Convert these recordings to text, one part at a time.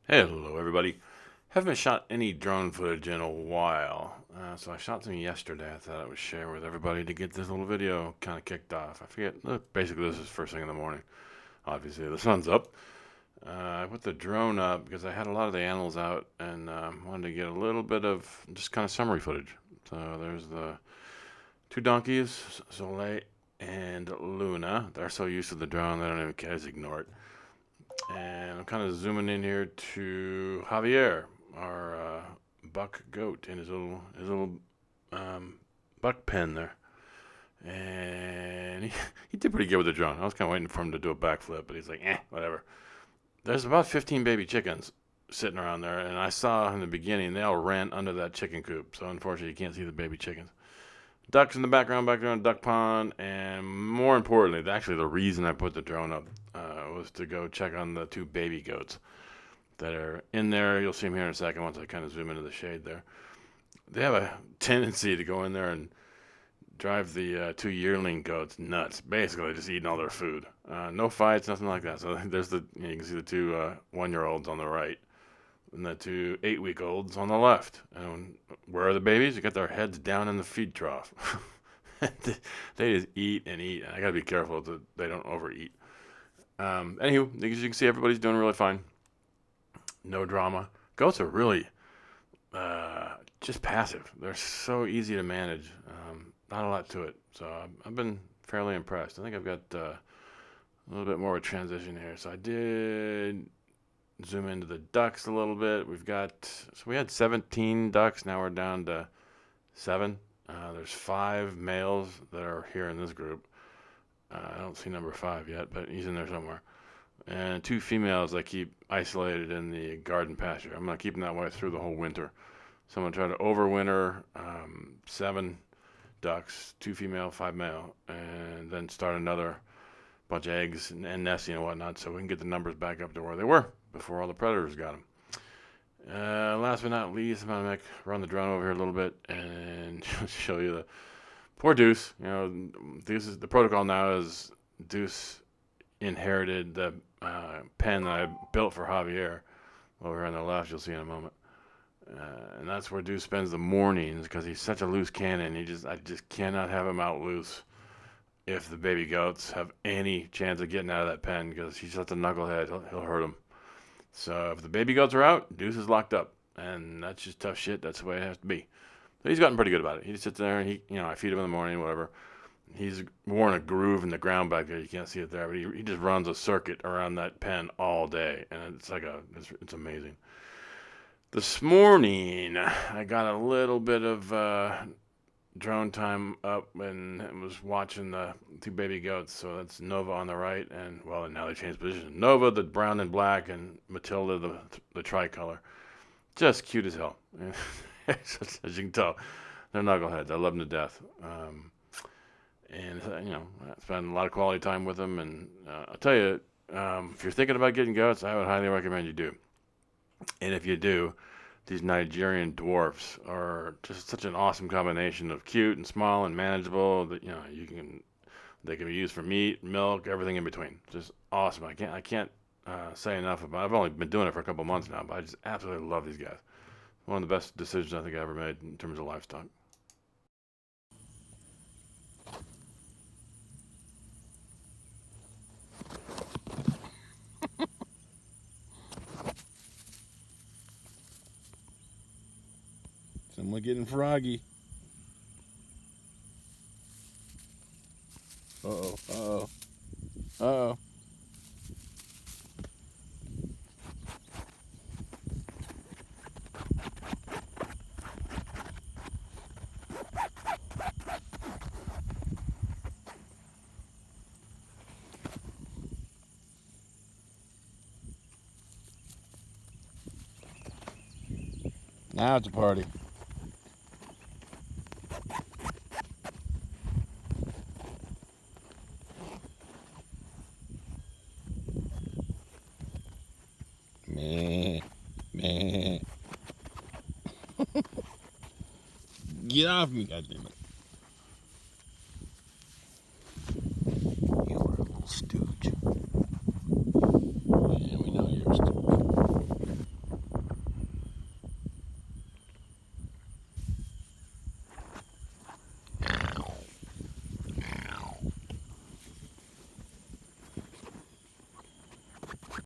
Hello, everybody. Haven't shot any drone footage in a while, so I shot some yesterday. I thought I would share with everybody to get this little video kind of kicked off. I forget. Basically, this is first thing in the morning. Obviously, the sun's up. I put the drone up because I had a lot of the animals out and wanted to get a little bit of just kind of summary footage. So there's the two donkeys, Soleil and Luna. They're so used to the drone they don't even care. Just ignore it. And I'm kind of zooming in here to Javier, our buck goat, in his little buck pen there. And he did pretty good with the drone. I was kind of waiting for him to do a backflip, but he's like, whatever. There's about 15 baby chickens sitting around there, and I saw in the beginning they all ran under that chicken coop. So unfortunately, you can't see the baby chickens. Ducks in the background back there on duck pond, and more importantly, actually the reason I put the drone up was to go check on the two baby goats that are in there. You'll see them here in a second once I kind of zoom into the shade there. They have a tendency to go in there and drive the two yearling goats nuts, basically just eating all their food. No fights, nothing like that. So there's you can see the two 1-year-olds on the right and the two 8-week-olds on the left. And where are the babies? They got their heads down in the feed trough. They just eat and eat. I gotta be careful that they don't overeat. Anywho, as you can see, everybody's doing really fine. No drama. Goats are really just passive. They're so easy to manage. Not a lot to it. So I've been fairly impressed. I think I've got a little bit more of a transition here. So I did zoom into the ducks a little bit. We had 17 ducks. Now we're down to 7. There's 5 males that are here in this group. I don't see number 5 yet, but he's in there somewhere. And 2 females I keep isolated in the garden pasture. I'm going to keep them that way through the whole winter. So I'm going to try to overwinter 7 ducks, 2 female, 5 male, and then start another bunch of eggs and nesting and whatnot so we can get the numbers back up to where they were before all the predators got them. Last but not least, I'm going to run the drone over here a little bit and show you the poor Deuce. Deuce is the protocol now is Deuce inherited the pen that I built for Javier. Over here on the left, you'll see in a moment. And that's where Deuce spends the mornings because he's such a loose cannon. I just cannot have him out loose if the baby goats have any chance of getting out of that pen because he's such a knucklehead. He'll hurt them. So if the baby goats are out, Deuce is locked up, and that's just tough shit. That's the way it has to be. But he's gotten pretty good about it. He just sits there and I feed him in the morning, whatever. He's worn a groove in the ground back there. You can't see it there, but he just runs a circuit around that pen all day, and it's amazing. This morning, I got a little bit of drone time up and was watching the 2 baby goats. So that's Nova on the right, and now they changed position. Nova, the brown and black, and Matilda, the tricolor. Just cute as hell. As you can tell, they're knuckleheads. I love them to death. And I spend a lot of quality time with them. And I'll tell you, if you're thinking about getting goats, I would highly recommend you do. And if you do, these Nigerian dwarfs are just such an awesome combination of cute and small and manageable that they can be used for meat, milk, everything in between. Just awesome. I can't say enough about it. I've only been doing it for a couple months now, but I just absolutely love these guys. One of the best decisions I think I ever made in terms of livestock. Someone getting froggy. Uh-oh, uh-oh, uh-oh. Now it's a party. Meh, meh. Get off me, goddammit. You are a little stooge. Yeah, we know you're a stooge.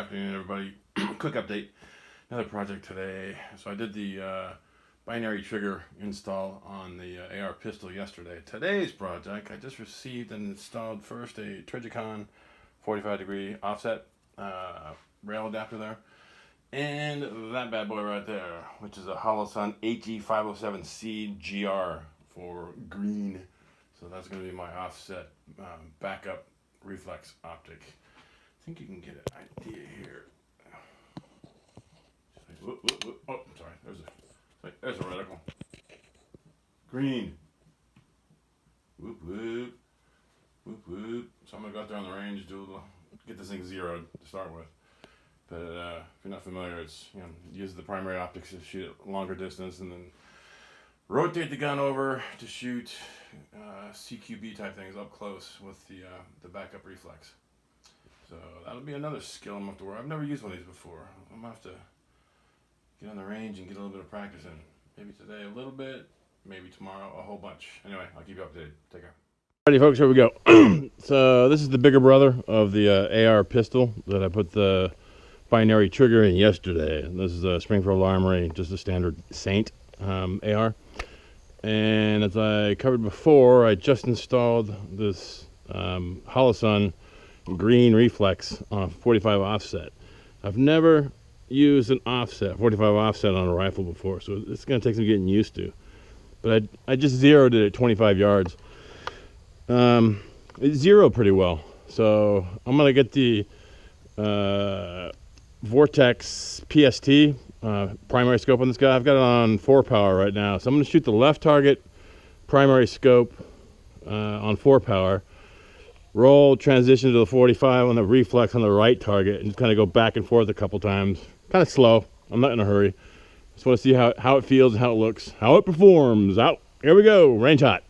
afternoon, everybody. Quick update. Another project today. So I did the binary trigger install on the AR pistol yesterday. Today's project, I just received and installed first a Trigicon 45-degree offset rail adapter there. And that bad boy right there, which is a Holosun HE507C GR for green. So that's going to be my offset backup reflex optic. I think you can get an idea here. Whoop, whoop, whoop. Oh, sorry. There's a reticle. Green. Whoop, whoop. Whoop, whoop. So I'm going to go out there on the range, get this thing zeroed to start with. But if you're not familiar, it's, use the primary optics to shoot at longer distance and then rotate the gun over to shoot CQB type things up close with the backup reflex. So that'll be another skill I'm going to have to work. I've never used one of these before. I'm going to have to get on the range and get a little bit of practice in. Maybe today a little bit, maybe tomorrow a whole bunch. Anyway, I'll keep you updated. Take care. Alrighty folks, here we go. So this is the bigger brother of the AR pistol that I put the binary trigger in yesterday. This is a Springfield Armory, just a standard Saint AR. And as I covered before, I just installed this Holosun green reflex on a 45 offset. I've never used an offset, 45 offset on a rifle before, so it's going to take some getting used to. But I just zeroed it at 25 yards. It zeroed pretty well. So I'm going to get the Vortex PST primary scope on this guy. I've got it on 4 power right now. So I'm going to shoot the left target primary scope on 4 power. Roll, transition to the 45 on the reflex on the right target, and just kind of go back and forth a couple times. Kind of slow. I'm not in a hurry. Just want to see how it feels, how it looks, how it performs. Out. Here we go. Range hot.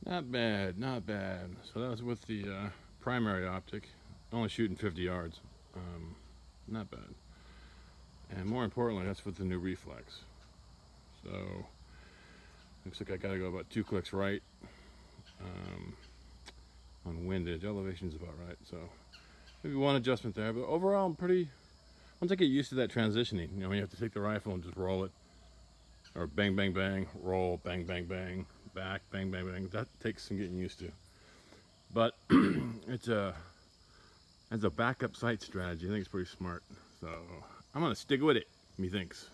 Not bad, not bad. So that was with the primary optic, only shooting 50 yards. Not bad. And more importantly, that's with the new reflex. So looks like I gotta go about 2 clicks right on windage. Elevation's about right. So maybe one adjustment there, but overall I'm pretty. Once I get used to that transitioning, when you have to take the rifle and just roll it, or bang, bang, bang, roll, bang, bang, bang, back, bang, bang, bang. That takes some getting used to. But as a backup sight strategy, I think it's pretty smart. So I'm gonna stick with it, methinks.